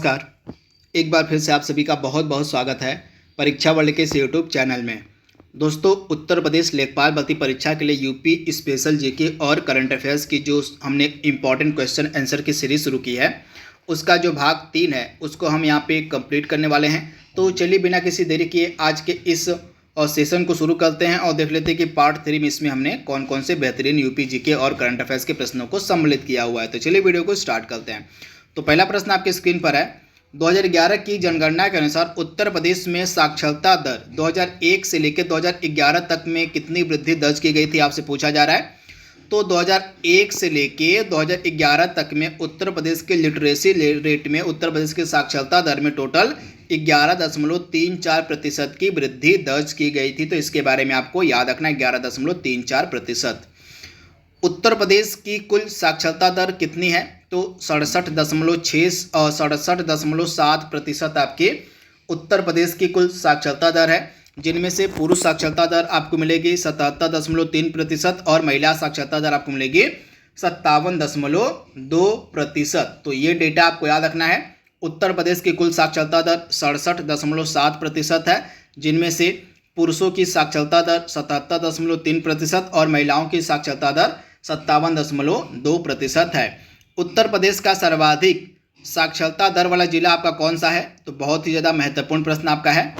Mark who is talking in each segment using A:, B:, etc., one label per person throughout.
A: नमस्कार। एक बार फिर से आप सभी का बहुत बहुत स्वागत है परीक्षा वर्ल्ड के इस यूट्यूब चैनल में। दोस्तों, उत्तर प्रदेश लेखपाल भर्ती परीक्षा के लिए यूपी स्पेशल जीके और करंट अफेयर्स की जो हमने इम्पॉर्टेंट क्वेश्चन आंसर की सीरीज शुरू की है, उसका जो भाग 3 है उसको हम यहाँ पे कंप्लीट करने वाले हैं। तो चलिए बिना किसी देरी किए आज के इस सेशन को शुरू करते हैं और देख लेते हैं कि पार्ट 3 में इसमें हमने कौन कौन से बेहतरीन यूपी जीके और करंट अफेयर्स के प्रश्नों को सम्मिलित किया हुआ है। तो चलिए वीडियो को स्टार्ट करते हैं। तो पहला प्रश्न आपके स्क्रीन पर है। 2011 की जनगणना के अनुसार उत्तर प्रदेश में साक्षरता दर 2001 से लेकर 2011 तक में कितनी वृद्धि दर्ज की गई थी, आपसे पूछा जा रहा है। तो 2001 से लेकर 2011 तक में उत्तर प्रदेश के लिटरेसी रेट में, उत्तर प्रदेश के साक्षरता दर में टोटल 11.34% की वृद्धि दर्ज की गई थी। तो इसके बारे में आपको याद रखना है, 11.34%। उत्तर प्रदेश की कुल साक्षरता दर कितनी है? तो 67.7% आपके उत्तर प्रदेश की कुल साक्षरता दर है, जिनमें से पुरुष साक्षरता दर आपको मिलेगी 77.3% और महिला साक्षरता दर आपको मिलेगी 57.2%। तो ये डेटा आपको याद रखना है। उत्तर प्रदेश की कुल साक्षरता दर 67.7% है, जिनमें से पुरुषों की साक्षरता दर 77.3% और महिलाओं की साक्षरता दर 57.2% है। उत्तर प्रदेश का सर्वाधिक साक्षरता दर वाला जिला आपका कौन सा है? तो बहुत ही ज़्यादा महत्वपूर्ण प्रश्न आपका है।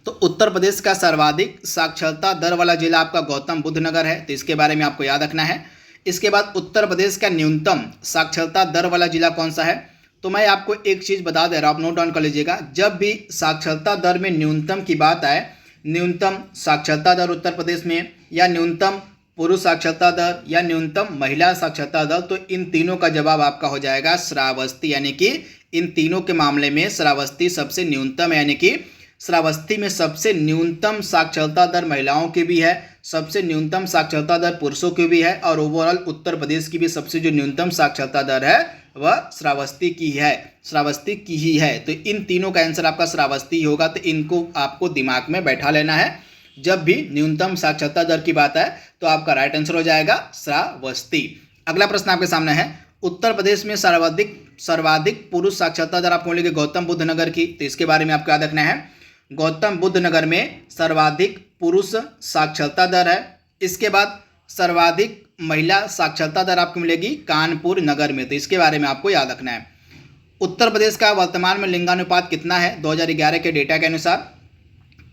A: तो उत्तर प्रदेश का सर्वाधिक साक्षरता दर वाला जिला आपका गौतम बुद्ध नगर है, तो इसके बारे में आपको याद रखना है। इसके बाद उत्तर प्रदेश का न्यूनतम साक्षरता दर वाला जिला कौन सा है? तो मैं आपको एक चीज़ बता दे रहा हूँ, आप नोट डाउन कर लीजिएगा। जब भी साक्षरता दर में न्यूनतम की बात आए, न्यूनतम साक्षरता दर उत्तर प्रदेश में या न्यूनतम पुरुष साक्षरता दर या न्यूनतम महिला साक्षरता दर, तो इन तीनों का जवाब आपका हो जाएगा श्रावस्ती, यानी कि इन तीनों के मामले में श्रावस्ती सबसे न्यूनतम है। यानी कि श्रावस्ती में सबसे न्यूनतम साक्षरता दर महिलाओं की भी है, सबसे न्यूनतम साक्षरता दर पुरुषों की भी है, और ओवरऑल उत्तर प्रदेश की भी सबसे जो न्यूनतम साक्षरता दर है वह श्रावस्ती की है, श्रावस्ती की ही है। तो इन तीनों का आंसर आपका श्रावस्ती होगा। तो इनको आपको दिमाग में बैठा लेना है। जब भी न्यूनतम साक्षरता दर की बात है तो आपका राइट आंसर हो जाएगा श्रावस्ती। अगला प्रश्न आपके सामने है। उत्तर प्रदेश में सर्वाधिक पुरुष साक्षरता दर आपको मिलेगी गौतम बुद्ध नगर की, तो इसके बारे में आपको याद रखना है। गौतम बुद्ध नगर में सर्वाधिक पुरुष साक्षरता दर है। इसके बाद सर्वाधिक महिला साक्षरता दर आपको मिलेगी कानपुर नगर में, तो इसके बारे में आपको याद रखना है। उत्तर प्रदेश का वर्तमान में लिंगानुपात कितना है 2011 के डेटा के अनुसार?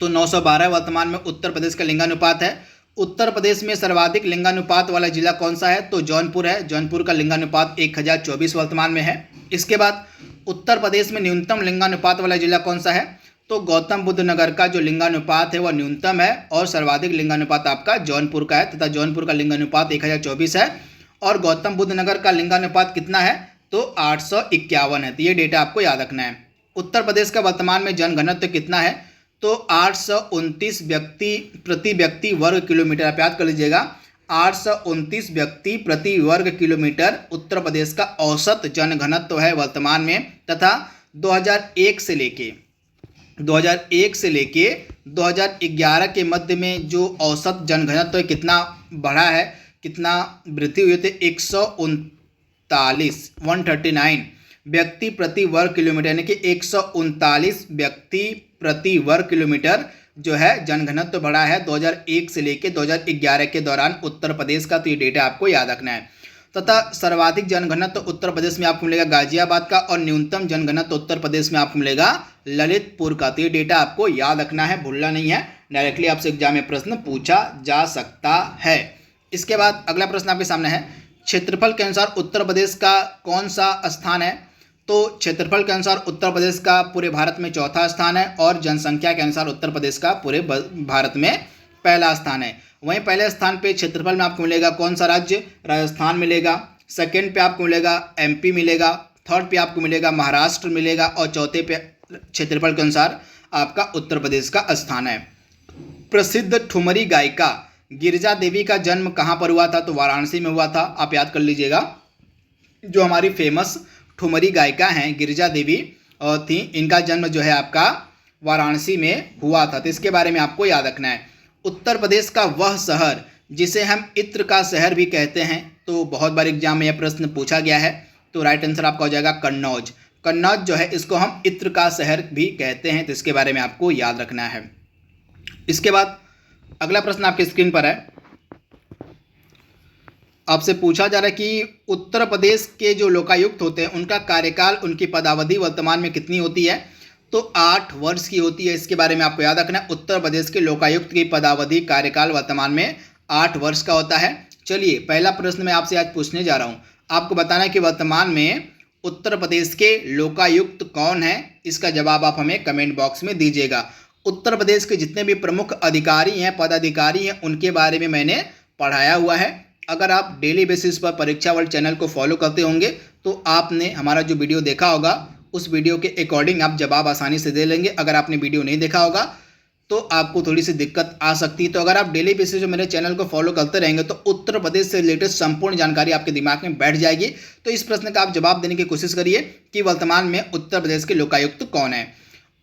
A: तो 912 वर्तमान में उत्तर प्रदेश का लिंगानुपात है। उत्तर प्रदेश में सर्वाधिक लिंगानुपात वाला जिला कौन सा है? तो जौनपुर है। जौनपुर का लिंगानुपात 1024 वर्तमान में है। इसके बाद उत्तर प्रदेश में न्यूनतम लिंगानुपात वाला जिला कौन सा है? तो गौतम बुद्ध नगर का जो लिंगानुपात है वह न्यूनतम है, और सर्वाधिक लिंगानुपात आपका जौनपुर का है, तथा जौनपुर का लिंगानुपात 1024 है। और गौतम बुद्ध नगर का लिंगानुपात कितना है? तो 851 है। तो ये डेटा आपको याद रखना है। उत्तर प्रदेश का वर्तमान में जनघनत्व कितना है? तो 829 प्रति व्यक्ति वर्ग किलोमीटर, आप याद कर लीजिएगा। 829 व्यक्ति प्रति वर्ग किलोमीटर उत्तर प्रदेश का औसत जनघनत्व है वर्तमान में, तथा 2001 से लेके 2011 के मध्य में जो औसत जनघनत्व कितना बढ़ा है, कितना वृद्धि हुई थी? 139 व्यक्ति प्रति वर्ग किलोमीटर, यानी कि 139 व्यक्ति प्रति वर्ग किलोमीटर जो है जनघनत्व बढ़ा है 2001 से लेकर 2011 के दौरान उत्तर प्रदेश का। तो ये डेटा आपको याद रखना है। तथा सर्वाधिक जनघनत्व उत्तर प्रदेश में आपको मिलेगा गाजियाबाद का, और न्यूनतम जनघनत्व उत्तर प्रदेश में आपको मिलेगा ललितपुर का। तो ये डेटा आपको याद रखना है, भूलना नहीं है। डायरेक्टली आपसे एग्जाम में प्रश्न पूछा जा सकता है। इसके बाद अगला प्रश्न आपके सामने है। क्षेत्रफल के अनुसार उत्तर प्रदेश का कौन सा स्थान है? तो क्षेत्रफल के अनुसार उत्तर प्रदेश का पूरे भारत में चौथा स्थान है, और जनसंख्या के अनुसार उत्तर प्रदेश का पूरे भारत में पहला स्थान है। वहीं पहले स्थान पे क्षेत्रफल में आपको मिलेगा कौन सा राज्य? राजस्थान मिलेगा। सेकंड पे आपको मिलेगा एमपी मिलेगा। थर्ड पे आपको मिलेगा महाराष्ट्र मिलेगा, और चौथे पे क्षेत्रफल के अनुसार आपका उत्तर प्रदेश का स्थान है। प्रसिद्ध ठुमरी गायिका गिरिजा देवी का जन्म कहाँ पर हुआ था? तो वाराणसी में हुआ था, आप याद कर लीजिएगा। जो हमारी फेमस ठुमरी गायिका हैं गिरिजा देवी थी, इनका जन्म जो है आपका वाराणसी में हुआ था। तो इसके बारे में आपको याद रखना है। उत्तर प्रदेश का वह शहर जिसे हम इत्र का शहर भी कहते हैं, तो बहुत बार एग्जाम में यह प्रश्न पूछा गया है। तो राइट आंसर आपका हो जाएगा कन्नौज। कन्नौज जो है इसको हम इत्र का शहर भी कहते हैं, तो इसके बारे में आपको याद रखना है। इसके बाद अगला प्रश्न आपकी स्क्रीन पर है। आपसे पूछा जा रहा है कि उत्तर प्रदेश के जो लोकायुक्त होते हैं उनका कार्यकाल, उनकी पदावधि वर्तमान में कितनी होती है? तो 8 वर्ष की होती है। इसके बारे में आपको याद रखना है। उत्तर प्रदेश के लोकायुक्त की पदावधि कार्यकाल वर्तमान में 8 वर्ष का होता है। चलिए पहला प्रश्न मैं आपसे आज पूछने जा रहा हूँ। आपको बताना है कि वर्तमान में उत्तर प्रदेश के लोकायुक्त कौन है। इसका जवाब आप हमें कमेंट बॉक्स में दीजिएगा। उत्तर प्रदेश के जितने भी प्रमुख अधिकारी हैं, पदाधिकारी हैं, उनके बारे में मैंने पढ़ाया हुआ है। अगर आप डेली बेसिस पर परीक्षा वर्ल्ड चैनल को फॉलो करते होंगे तो आपने हमारा जो वीडियो देखा होगा उस वीडियो के अकॉर्डिंग आप जवाब आसानी से दे लेंगे। अगर आपने वीडियो नहीं देखा होगा तो आपको थोड़ी सी दिक्कत आ सकती है। तो अगर आप डेली बेसिस पर मेरे चैनल को फॉलो करते रहेंगे तो उत्तर प्रदेश से रिलेटेड संपूर्ण जानकारी आपके दिमाग में बैठ जाएगी। तो इस प्रश्न का आप जवाब देने की कोशिश करिए कि वर्तमान में उत्तर प्रदेश के लोकायुक्त कौन है।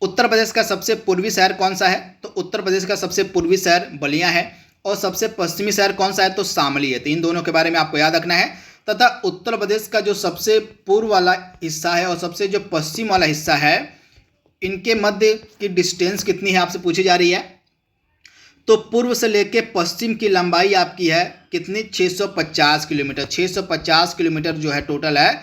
A: उत्तर प्रदेश का सबसे पूर्वी शहर कौन सा है? तो उत्तर प्रदेश का सबसे पूर्वी शहर बलिया है। और सबसे पश्चिमी शहर कौन सा है? तो शामली है। तो इन दोनों के बारे में आपको याद रखना है। तथा उत्तर प्रदेश का जो सबसे पूर्व वाला हिस्सा है और सबसे जो पश्चिम वाला हिस्सा है, इनके मध्य की डिस्टेंस कितनी है आपसे पूछी जा रही है। तो पूर्व से लेकर पश्चिम की लंबाई आपकी है कितनी? 650 किलोमीटर। 650 किलोमीटर जो है टोटल है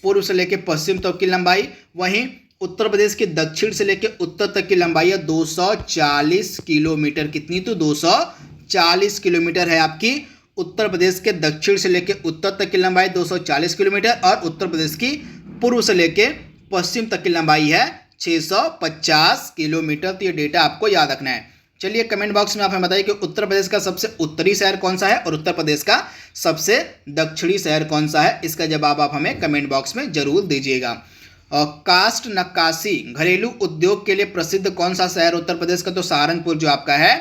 A: पूर्व से लेकर पश्चिम तक की लंबाई। वहीं उत्तर प्रदेश के दक्षिण से लेकर उत्तर तक की लंबाई है 240 किलोमीटर। कितनी? तो 240 किलोमीटर है आपकी उत्तर प्रदेश के दक्षिण से लेकर उत्तर तक की लंबाई 240 किलोमीटर। और उत्तर प्रदेश की पूर्व से लेकर पश्चिम तक की लंबाई है 650 किलोमीटर। तो ये डेटा आपको याद रखना है। चलिए कमेंट बॉक्स में आप हमें बताइए कि उत्तर प्रदेश का सबसे उत्तरी शहर कौन सा है और उत्तर प्रदेश का सबसे दक्षिणी शहर कौन सा है। इसका जवाब आप हमें कमेंट बॉक्स में जरूर दीजिएगा। कास्ट नक्काशी घरेलू उद्योग के लिए प्रसिद्ध कौन सा शहर उत्तर प्रदेश का? तो सहारनपुर जो आपका है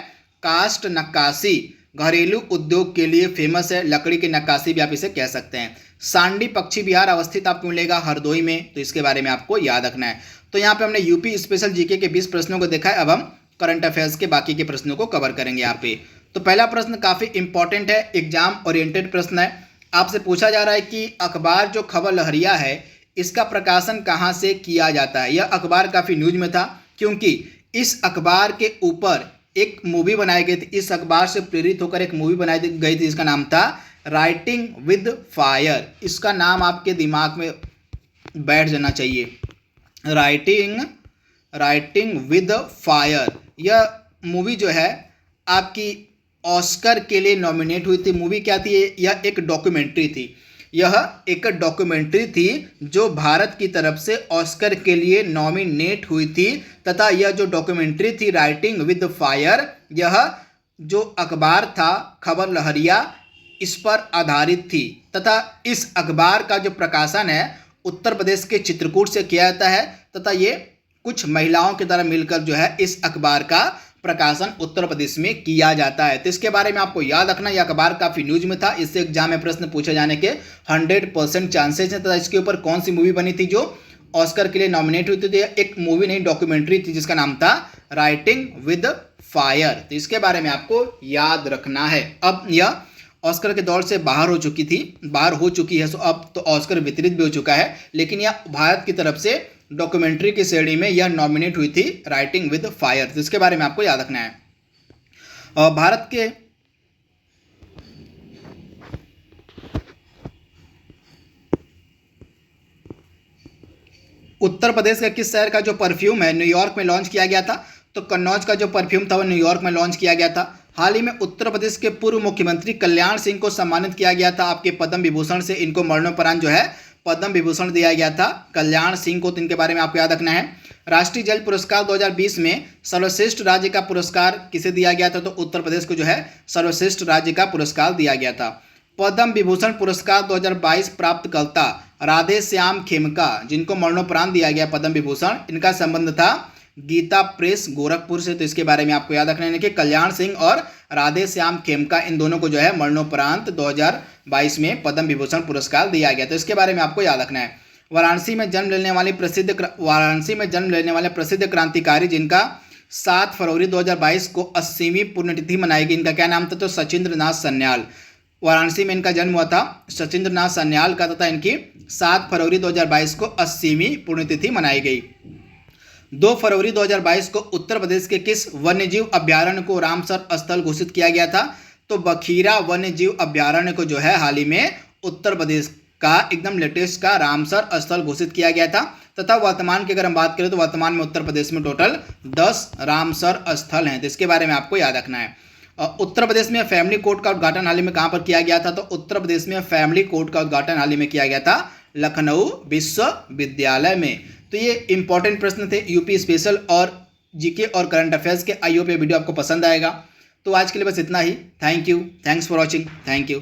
A: कास्ट नक्काशी घरेलू उद्योग के लिए फेमस है। लकड़ी की नक्काशी भी आप इसे कह सकते हैं। सांडी पक्षी विहार अवस्थित आपको मिलेगा हरदोई में। तो इसके बारे में आपको याद रखना है। तो यहाँ पे हमने यूपी स्पेशल जीके के 20 प्रश्नों को देखा है। अब हम करंट अफेयर्स के बाकी के प्रश्नों को कवर करेंगे यहाँ पे। तो पहला प्रश्न काफ़ी इंपॉर्टेंट है, एग्जाम ओरिएंटेड प्रश्न है। आपसे पूछा जा रहा है कि अखबार जो खबर लहरिया है इसका प्रकाशन कहाँ से किया जाता है। यह अखबार काफ़ी न्यूज में था क्योंकि इस अखबार के ऊपर एक मूवी बनाई गई थी। इस अखबार से प्रेरित होकर एक मूवी बनाई गई थी, इसका नाम था राइटिंग विद फायर। इसका नाम आपके दिमाग में बैठ जाना चाहिए, राइटिंग विद फायर। यह मूवी जो है आपकी ऑस्कर के लिए नॉमिनेट हुई थी। मूवी क्या थी? यह एक डॉक्यूमेंट्री थी। यह एक डॉक्यूमेंट्री थी जो भारत की तरफ से ऑस्कर के लिए नॉमिनेट हुई थी। तथा यह जो डॉक्यूमेंट्री थी राइटिंग विद फायर, यह जो अखबार था खबर लहरिया, इस पर आधारित थी। तथा इस अखबार का जो प्रकाशन है उत्तर प्रदेश के चित्रकूट से किया जाता है। तथा ये कुछ महिलाओं की तरह मिलकर जो है इस अखबार का प्रकाशन उत्तर प्रदेश में किया जाता है। तो इसके बारे में आपको याद रखना, यह अखबार काफ़ी न्यूज में था। इससे एग्जाम में प्रश्न पूछे जाने के 100% चांसेस हैं। तथा इसके ऊपर कौन सी मूवी बनी थी जो ऑस्कर के लिए नॉमिनेट हुई थी? तो एक मूवी नहीं, डॉक्यूमेंट्री थी जिसका नाम था राइटिंग विद फायर। तो इसके बारे में आपको याद रखना है। अब यह ऑस्कर के दौर से बाहर हो चुकी है। सो अब तो ऑस्कर वितरित भी हो चुका है, लेकिन यह भारत की तरफ से डॉक्यूमेंट्री की श्रेणी में यह नॉमिनेट हुई थी राइटिंग विद फायर। तो इसके बारे में आपको याद रखना है। और भारत के उत्तर प्रदेश का किस शहर का जो परफ्यूम है न्यूयॉर्क में लॉन्च किया गया था? तो कन्नौज का जो परफ्यूम था वो न्यूयॉर्क में लॉन्च किया गया था। हाल ही में उत्तर प्रदेश के पूर्व मुख्यमंत्री कल्याण सिंह को सम्मानित किया गया था आपके पद्म विभूषण से। इनको मरणोपरांत जो है पद्म विभूषण दिया गया था कल्याण सिंह को। तो इनके बारे में आपको याद रखना है। राष्ट्रीय जल पुरस्कार 2020 में सर्वश्रेष्ठ राज्य का पुरस्कार किसे दिया गया था? तो उत्तर प्रदेश को जो है सर्वश्रेष्ठ राज्य का पुरस्कार दिया गया था। पद्म विभूषण पुरस्कार 2022 प्राप्तकर्ता राधे श्याम खेमका, जिनको मरणोपरांत दिया गया पद्म विभूषण, इनका संबंध था गीता प्रेस गोरखपुर से। तो इसके बारे में आपको याद रखना है कि कल्याण सिंह और राधे श्याम खेमका, इन दोनों को जो है मरणोपरांत 2022 में पद्म विभूषण पुरस्कार दिया गया। तो इसके बारे में आपको याद रखना है। वाराणसी में जन्म लेने वाले प्रसिद्ध क्रांतिकारी जिनका 7 फरवरी 2022 को 80वीं पुण्यतिथि मनाई गई, इनका क्या नाम था? तो सचिंद्र नाथ सन्याल। वाराणसी में इनका जन्म हुआ था सचिंद्र नाथ सन्याल का, तथा इनकी 7 फरवरी 2022 को 80वीं पुण्यतिथि मनाई गई। 2 फरवरी 2022 को उत्तर प्रदेश के किस वन्यजीव अभ्यारण्य को रामसर स्थल घोषित किया गया था? तो बखीरा वन्यजीव अभ्यारण्य को जो है हाल ही में उत्तर प्रदेश का एकदम लेटेस्ट का रामसर स्थल घोषित किया गया था। तथा वर्तमान की अगर हम बात करें तो वर्तमान में उत्तर प्रदेश में टोटल 10 रामसर स्थल हैं, तो इसके बारे में आपको याद रखना है। उत्तर प्रदेश में फैमिली कोर्ट का उद्घाटन हाल ही में कहाँ पर किया गया था? तो उत्तर प्रदेश में फैमिली कोर्ट का उद्घाटन हाल ही में किया गया था लखनऊ विश्वविद्यालय में। तो ये इंपॉर्टेंट प्रश्न थे यूपी स्पेशल और जीके और करंट अफेयर्स के। आई होप ये वीडियो आपको पसंद आएगा। तो आज के लिए बस इतना ही। Thank you, thanks for watching, thank you.